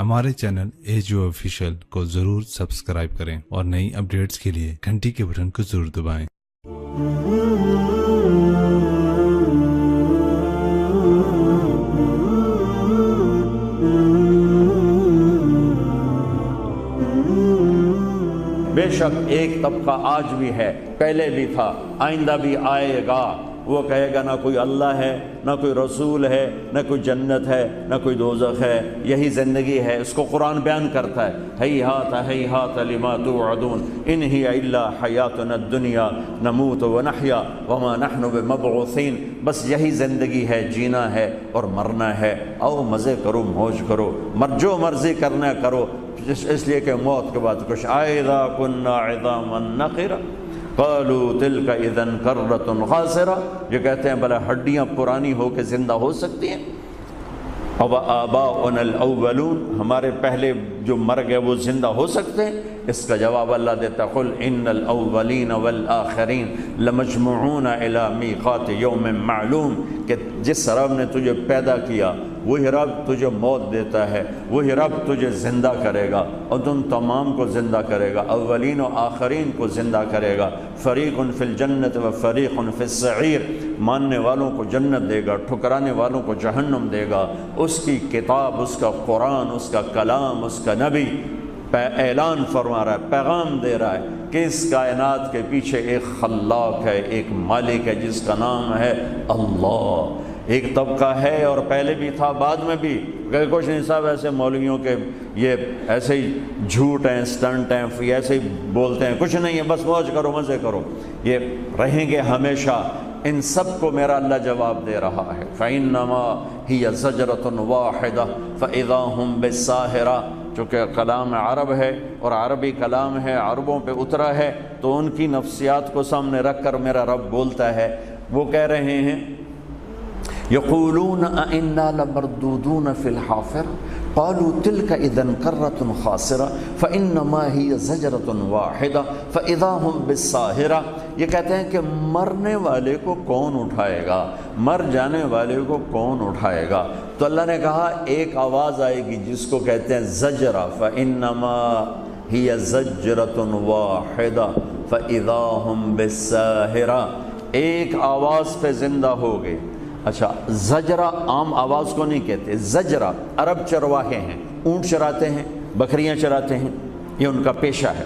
ہمارے channel AGO official کو ضرور سبسکرائب کریں اور نئی اپڈیٹس کے لیے گھنٹی کے بٹن کو ضرور دبائیں۔ بے شک ایک طبقہ آج بھی ہے، پہلے بھی تھا، آئندہ بھی آئے گا۔ وہ کہے گا نہ کوئی اللہ ہے، نہ کوئی رسول ہے، نہ کوئی جنت ہے، نہ کوئی دوزخ ہے، یہی زندگی ہے۔ اس کو قرآن بیان کرتا ہے، ہیہات لما توعدون ان ہی الا حیاتنا الدنیا نموت ونحیا وما نحن بمبعوثین۔ بس یہی زندگی ہے، جینا ہے اور مرنا ہے۔ آؤ مزے کرو، موج کرو، جو مرضی کرنا کرو، اس لیے کہ موت کے بعد کچھ اذا كنا عظاما نخرا قالوا تلك اذا كرة خاسرة۔ یہ کہتے ہیں بھلا ہڈیاں پرانی ہو کے زندہ ہو سکتی ہیں؟ اب آباؤنا الاولون، ہمارے پہلے جو مر گئے وہ زندہ ہو سکتے ہیں؟ اس کا جواب اللہ دیتا قل ان الاولین والآخرین لمجموعون الی میقات یوم معلوم، کہ جس رب نے تجھے پیدا کیا وہی رب تجھے موت دیتا ہے، وہی رب تجھے زندہ کرے گا اور تم تمام کو زندہ کرے گا، اولین و آخرین کو زندہ کرے گا۔ فریق فی الجنت و فریق فی السعیر، ماننے والوں کو جنت دے گا، ٹھکرانے والوں کو جہنم دے گا۔ اس کی کتاب، اس کا قرآن، اس کا کلام، اس کا نبی اعلان فرما رہا ہے، پیغام دے رہا ہے کہ اس کائنات کے پیچھے ایک خلاق ہے، ایک مالک ہے جس کا نام ہے اللہ۔ ایک طبقہ ہے اور پہلے بھی تھا، بعد میں بھی۔ کہ کچھ نہیں صاحب ایسے مولویوں کے یہ ایسے ہی جھوٹ ہیں، سٹنٹ ہیں، ایسے ہی بولتے ہیں، کچھ نہیں ہے، بس موج کرو، مزے کرو، یہ رہیں گے ہمیشہ۔ ان سب کو میرا اللہ جواب دے رہا ہے فَإِنَّمَا هِيَ زَجْرَةٌ وَاحِدَةٌ فَإِذَا هُمْ بِالسَّاهِرَةِ۔ چونکہ کلام عرب ہے اور عربی کلام ہے، عربوں پہ اترا ہے، تو ان کی نفسیات کو سامنے رکھ کر میرا رب بولتا ہے۔ وہ کہہ رہے ہیں یقولون أَإِنَّا لَمَرْدُودُونَ فِي الْحَافِرَةِ قَالُوا تِلْكَ إِذًا كَرَّةٌ خَاسِرَةٌ فَإِنَّمَا هِيَ زَجْرَةٌ وَاحِدَةٌ فَإِذَا هُمْ بِالسَّاهِرَةِ۔ یہ کہتے ہیں کہ مرنے والے کو کون اٹھائے گا، مر جانے والے کو کون اٹھائے گا؟ تو اللہ نے کہا ایک آواز آئے گی جس کو کہتے ہیں زجرہ، فَإِنَّمَا هِيَ زَجْرَةٌ وَاحِدَةٌ فَإِذَا هُمْ بِالسَّاهِرَةِ، ایک آواز پہ زندہ ہو گئے۔ اچھا، زجرہ عام آواز کو نہیں کہتے، زجرہ عرب چرواہے ہیں، اونٹ چراتے ہیں، بکریاں چراتے ہیں، یہ ان کا پیشہ ہے۔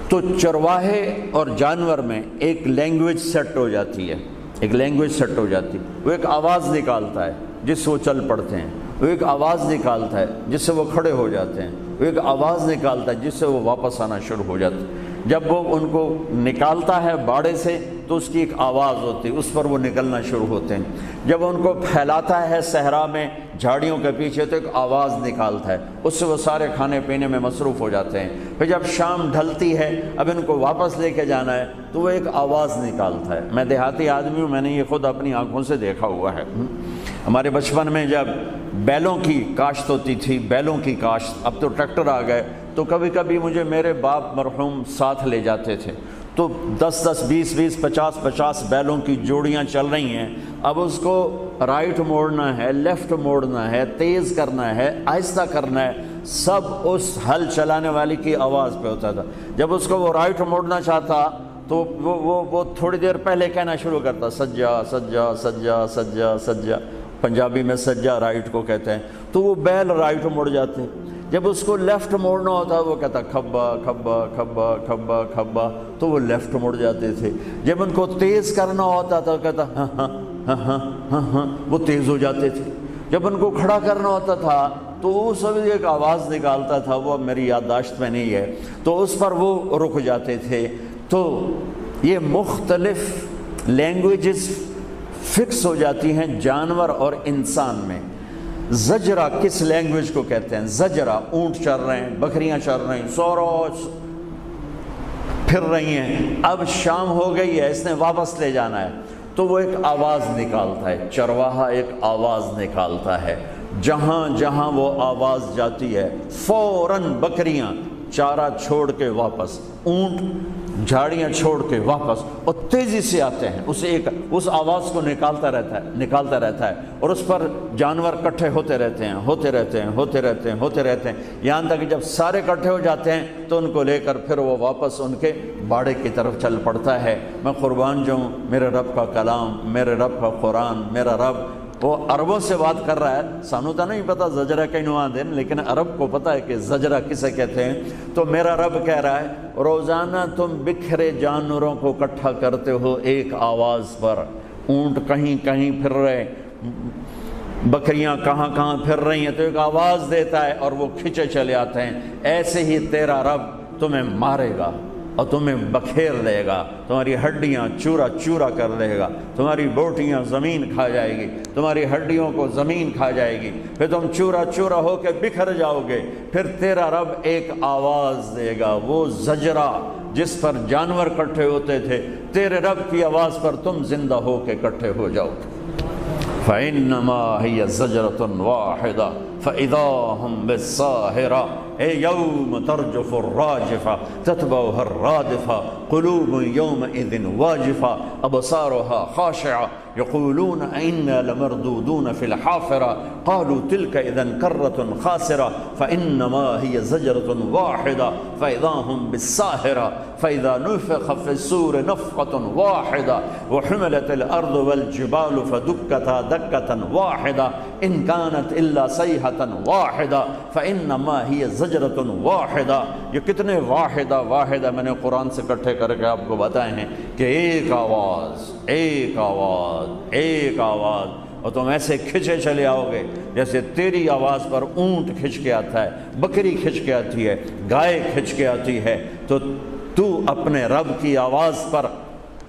تو چرواہے اور جانور میں ایک لینگویج سیٹ ہو جاتی ہے، ایک لینگویج سیٹ ہو جاتی ہے۔ وہ ایک آواز نکالتا ہے جس سے وہ چل پڑتے ہیں، وہ ایک آواز نکالتا ہے جس سے وہ کھڑے ہو جاتے ہیں، وہ ایک آواز نکالتا ہے جس سے وہ واپس آنا شروع ہو جاتے ہیں۔ جب وہ ان کو نکالتا ہے باڑے سے تو اس کی ایک آواز ہوتی ہے، اس پر وہ نکلنا شروع ہوتے ہیں۔ جب ان کو پھیلاتا ہے صحرا میں جھاڑیوں کے پیچھے تو ایک آواز نکالتا ہے، اس سے وہ سارے کھانے پینے میں مصروف ہو جاتے ہیں۔ پھر جب شام ڈھلتی ہے، اب ان کو واپس لے کے جانا ہے تو وہ ایک آواز نکالتا ہے۔ میں دیہاتی آدمی ہوں، میں نے یہ خود اپنی آنکھوں سے دیکھا ہوا ہے۔ ہمارے بچپن میں جب بیلوں کی کاشت ہوتی تھی، بیلوں کی کاشت، اب تو ٹریکٹر آ گئے، تو کبھی کبھی مجھے میرے باپ مرحوم ساتھ لے جاتے تھے، تو 10 20 50 بیلوں کی جوڑیاں چل رہی ہیں۔ اب اس کو رائٹ موڑنا ہے، لیفٹ موڑنا ہے، تیز کرنا ہے، آہستہ کرنا ہے، سب اس ہل چلانے والی کی آواز پہ ہوتا تھا۔ جب اس کو وہ رائٹ موڑنا چاہتا تو وہ تھوڑی دیر پہلے کہنا شروع کرتا، سجا سجا سجا سجا سجا، پنجابی میں سجا رائٹ کو کہتے ہیں، تو وہ بیل رائٹ مڑ جاتے ہیں۔ جب اس کو لیفٹ موڑنا ہوتا وہ کہتا کھبا کھبا کھبا کھبا کھبا، تو وہ لیفٹ مڑ جاتے تھے۔ جب ان کو تیز کرنا ہوتا تھا کہتا ہاں ہاں ہاں ہاں ہاں ہاں، وہ تیز ہو جاتے تھے۔ جب ان کو کھڑا کرنا ہوتا تھا تو وہ سب ایک آواز نکالتا تھا، وہ میری یادداشت میں نہیں ہے، تو اس پر وہ رک جاتے تھے۔ تو یہ مختلف لینگویجز فکس ہو جاتی ہیں جانور اور انسان میں۔ زجرہ کس لینگویج کو کہتے ہیں؟ زجرہ، اونٹ چر رہے ہیں، بکریاں چر رہے ہیں، سوروس پھر رہی ہیں، اب شام ہو گئی ہے، اس نے واپس لے جانا ہے، تو وہ ایک آواز نکالتا ہے، چرواہا ایک آواز نکالتا ہے۔ جہاں جہاں وہ آواز جاتی ہے فوراً بکریاں چارہ چھوڑ کے واپس، اونٹ جھاڑیاں چھوڑ کے واپس، اور تیزی سے آتے ہیں، اس آواز کو نکالتا رہتا ہے، اور اس پر جانور کٹھے ہوتے رہتے ہیں، یہاں تک کہ جب سارے کٹھے ہو جاتے ہیں تو ان کو لے کر پھر وہ واپس ان کے باڑے کی طرف چل پڑتا ہے۔ میں قربان جاؤں، میرے رب کا کلام، میرے رب کا قرآن، میرا رب وہ عربوں سے بات کر رہا ہے۔ سانو تو نہیں پتا زجرہ کہیں نواں دن، لیکن عرب کو پتا ہے کہ زجرہ کسے کہتے ہیں۔ تو میرا رب کہہ رہا ہے روزانہ تم بکھرے جانوروں کو اکٹھا کرتے ہو ایک آواز پر، اونٹ کہیں کہیں پھر رہے، بکریاں کہاں کہاں پھر رہی ہیں، تو ایک آواز دیتا ہے اور وہ کھچے چلے آتے ہیں۔ ایسے ہی تیرا رب تمہیں مارے گا اور تمہیں بکھیر دے گا، تمہاری ہڈیاں چورا چورا کر دے گا، تمہاری بوٹیاں زمین کھا جائے گی، تمہاری ہڈیوں کو زمین کھا جائے گی، پھر تم چورا چورا ہو کے بکھر جاؤ گے۔ پھر تیرا رب ایک آواز دے گا، وہ زجرہ جس پر جانور کٹھے ہوتے تھے، تیرے رب کی آواز پر تم زندہ ہو کے کٹھے ہو جاؤ۔ فَإِنَّمَا هِيَ زَجْرَةٌ وَاحِدَةٌ فَإِذَا هُمْ بِالسَّاهِرَةِ يوم ترجف الراجفة تتبعها الرادفة قلوب يومئذ واجفة أبصارها خاشعة يقولون إنا لمردودون في الحافرة قالوا تلك إذا كرة خاسرة فإنما هي زجرة واحدة فإذا هم بالساهرة فإذا نفخ في الصور نفخة واحدة وحملت الأرض والجبال فدكتا دكة واحدة إن كانت إلا صيحة واحدة فإنما هي زجرۃ واحدہ۔ یہ کتنے واحدہ میں نے قرآن سے اکٹھے کر کے آپ کو بتائے ہیں کہ ایک آواز اور تم ایسے کھچے چلے آؤ گے جیسے تیری آواز پر اونٹ کھچ کے آتا ہے، بکری کھچ کے آتی ہے، گائے کھچ کے آتی ہے، تو اپنے رب کی آواز پر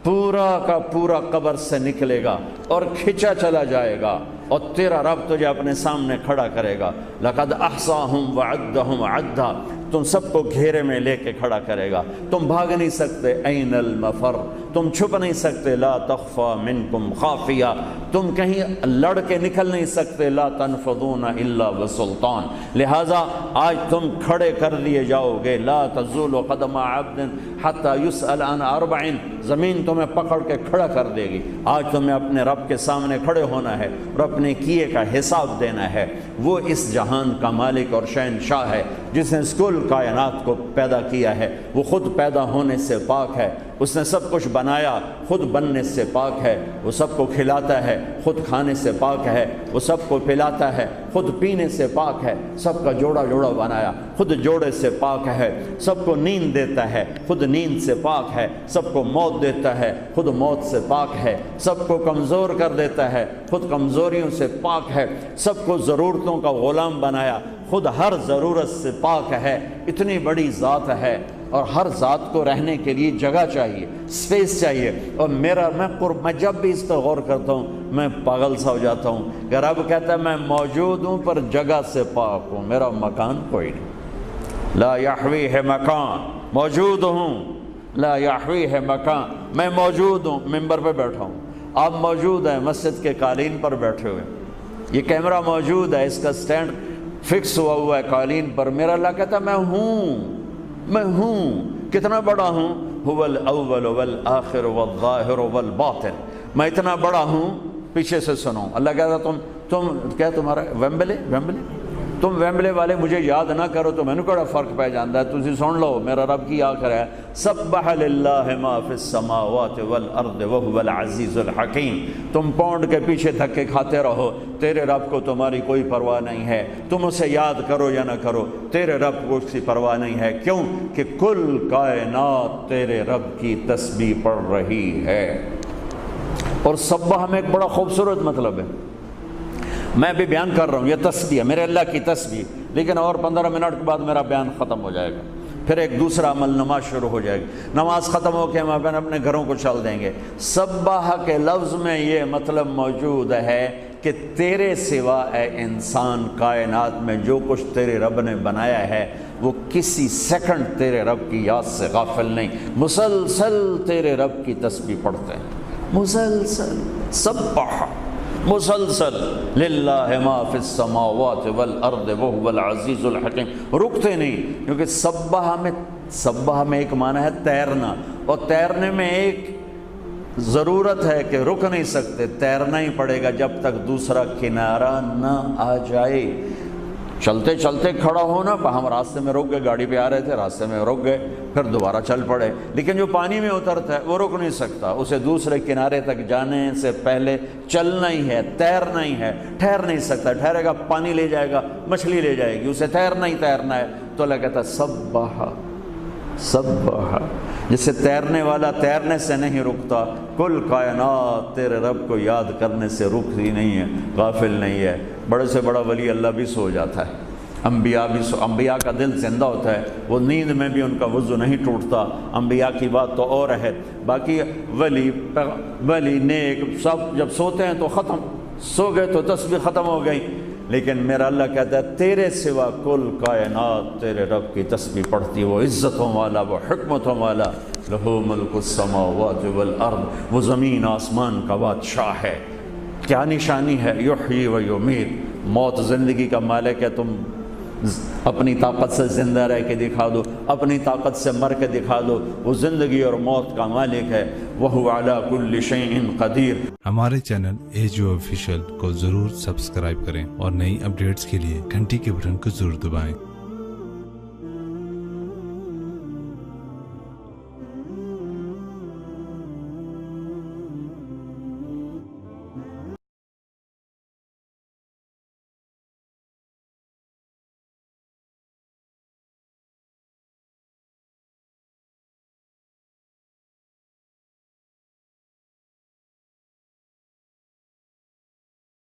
پورا کا پورا قبر سے نکلے گا اور کھچا چلا جائے گا، اور تیرا رب تجھے اپنے سامنے کھڑا کرے گا۔ لقد احصاہم وعدہم عدا، تم سب کو گھیرے میں لے کے کھڑا کرے گا، تم بھاگ نہیں سکتے، این المفر، تم چھپ نہیں سکتے، لا تخفى منکم خافیہ، تم کہیں لڑ کے نکل نہیں سکتے، لا تنفذون الا بسلطان، لہٰذا آج تم کھڑے کر دیے جاؤ گے، لا تزول قدم عبد حتی یسأل عن اربع، زمین تمہیں پکڑ کے کھڑا کر دے گی۔ آج تمہیں اپنے رب کے سامنے کھڑے ہونا ہے اور اپنے کیے کا حساب دینا ہے۔ وہ اس جہان کا مالک اور شہنشاہ ہے جس نے کل کائنات کو پیدا کیا ہے، وہ خود پیدا ہونے سے پاک ہے، اس نے سب کچھ بنایا، خود بننے سے پاک ہے، وہ سب کو کھلاتا ہے، خود کھانے سے پاک ہے، وہ سب کو پلاتا ہے، خود پینے سے پاک ہے، سب کا جوڑا جوڑا بنایا، خود جوڑے سے پاک ہے، سب کو نیند دیتا ہے، خود نیند سے پاک ہے، سب کو موت دیتا ہے، خود موت سے پاک ہے، سب کو کمزور کر دیتا ہے، خود کمزوریوں سے پاک ہے، سب کو ضرورتوں کا غلام بنایا، خود ہر ضرورت سے پاک ہے۔ اتنی بڑی ذات ہے، اور ہر ذات کو رہنے کے لیے جگہ چاہیے، سپیس چاہیے، اور میں جب بھی اس پر غور کرتا ہوں میں پاگل سا ہو جاتا ہوں کہ رب کہتا ہے میں موجود ہوں پر جگہ سے پاک ہوں، میرا مکان کوئی نہیں، لا یحویہ مکان، موجود ہوں، لا یحویہ مکان، میں موجود ہوں، ممبر پہ بیٹھا ہوں، آپ موجود ہیں مسجد کے قالین پر بیٹھے ہوئے، یہ کیمرہ موجود ہے، اس کا سٹینڈ فکس ہوا ہے قالین پر، میرا اللہ کہتا ہے میں ہوں، کتنا بڑا ہوں، هو الاول والآخر والظاہر والباطن، میں اتنا بڑا ہوں، پیچھے سے سنو، اللہ کہتا تم کیا تمہارا ویمبلے تم ویمبلے والے مجھے یاد نہ کرو تو میں نے کہا فرق پہ جاندا ہے، تسی سن لو، میرا رب کی آخر ہے سبح للہ ما فی السماوات والارض وهو العزیز الحکیم، تم پونڈ کے پیچھے دھکے کھاتے رہو، تیرے رب کو تمہاری کوئی پرواہ نہیں ہے، تم اسے یاد کرو یا نہ کرو، تیرے رب کو اس کی پرواہ نہیں ہے، کیوں کہ کل کائنات تیرے رب کی تسبیح پڑھ رہی ہے۔ اور سبح میں ایک بڑا خوبصورت مطلب ہے، میں بھی بیان کر رہا ہوں، یہ تسبیح میرے اللہ کی تسبیح، لیکن اور 15 منٹ کے بعد میرا بیان ختم ہو جائے گا، پھر ایک دوسرا عمل نماز شروع ہو جائے گی، نماز ختم ہو کے ہم اپنے گھروں کو چل دیں گے۔ سبح کے لفظ میں یہ مطلب موجود ہے کہ تیرے سوا اے انسان کائنات میں جو کچھ تیرے رب نے بنایا ہے وہ کسی سیکنڈ تیرے رب کی یاد سے غافل نہیں، مسلسل تیرے رب کی تسبیح پڑھتے ہیں، مسلسل سبح، مسلسل للہ ما فی السماوات والارض وہو العزیز الحکیم، رکتے نہیں، کیونکہ سبح میں ایک معنی ہے تیرنا، اور تیرنے میں ایک ضرورت ہے کہ رک نہیں سکتے، تیرنا ہی پڑے گا جب تک دوسرا کنارہ نہ آ جائے۔ چلتے چلتے کھڑا ہونا، ہم راستے میں رک گئے، گاڑی پہ آ رہے تھے، راستے میں رک گئے، پھر دوبارہ چل پڑے، لیکن جو پانی میں اترتا ہے وہ رک نہیں سکتا، اسے دوسرے کنارے تک جانے سے پہلے چلنا ہی ہے، تیرنا ہی ہے، ٹھہر نہیں سکتا، ٹھہرے گا پانی لے جائے گا، مچھلی لے جائے گی، اسے تیرنا ہی تیرنا ہے۔ تو اللہ کہتا ہے سبح، جسے تیرنے والا تیرنے سے نہیں رکتا، کل کائنات تیرے رب کو یاد کرنے سے رکتی نہیں ہے، غافل نہیں ہے۔ بڑے سے بڑا ولی اللہ بھی سو جاتا ہے، انبیاء کا دل زندہ ہوتا ہے، وہ نیند میں بھی ان کا وضو نہیں ٹوٹتا، انبیاء کی بات تو اور ہے۔ باقی ولی نیک سب جب سوتے ہیں تو ختم، سو گئے تو تسبیح ختم ہو گئی، لیکن میرا اللہ کہتا ہے تیرے سوا کل کائنات تیرے رب کی تسبیح پڑھتی، وہ عزتوں والا، وہ حکمتوں والا، لہو ملک السماوات والارض، وہ زمین آسمان کا بادشاہ ہے۔ کیا نشانی ہے؟ یحیی و یمیت، موت زندگی کا مالک ہے، تم اپنی طاقت سے زندہ رہ کے دکھا دو، اپنی طاقت سے مر کے دکھا دو، وہ زندگی اور موت کا مالک ہے، وَهُوَ عَلَى كُلِّ شَيْءٍ قَدِيرٌ۔ ہمارے چینل AGO آفیشیل کو ضرور سبسکرائب کریں اور نئی اپڈیٹس کے لیے گھنٹی کے بٹن کو ضرور دبائیں۔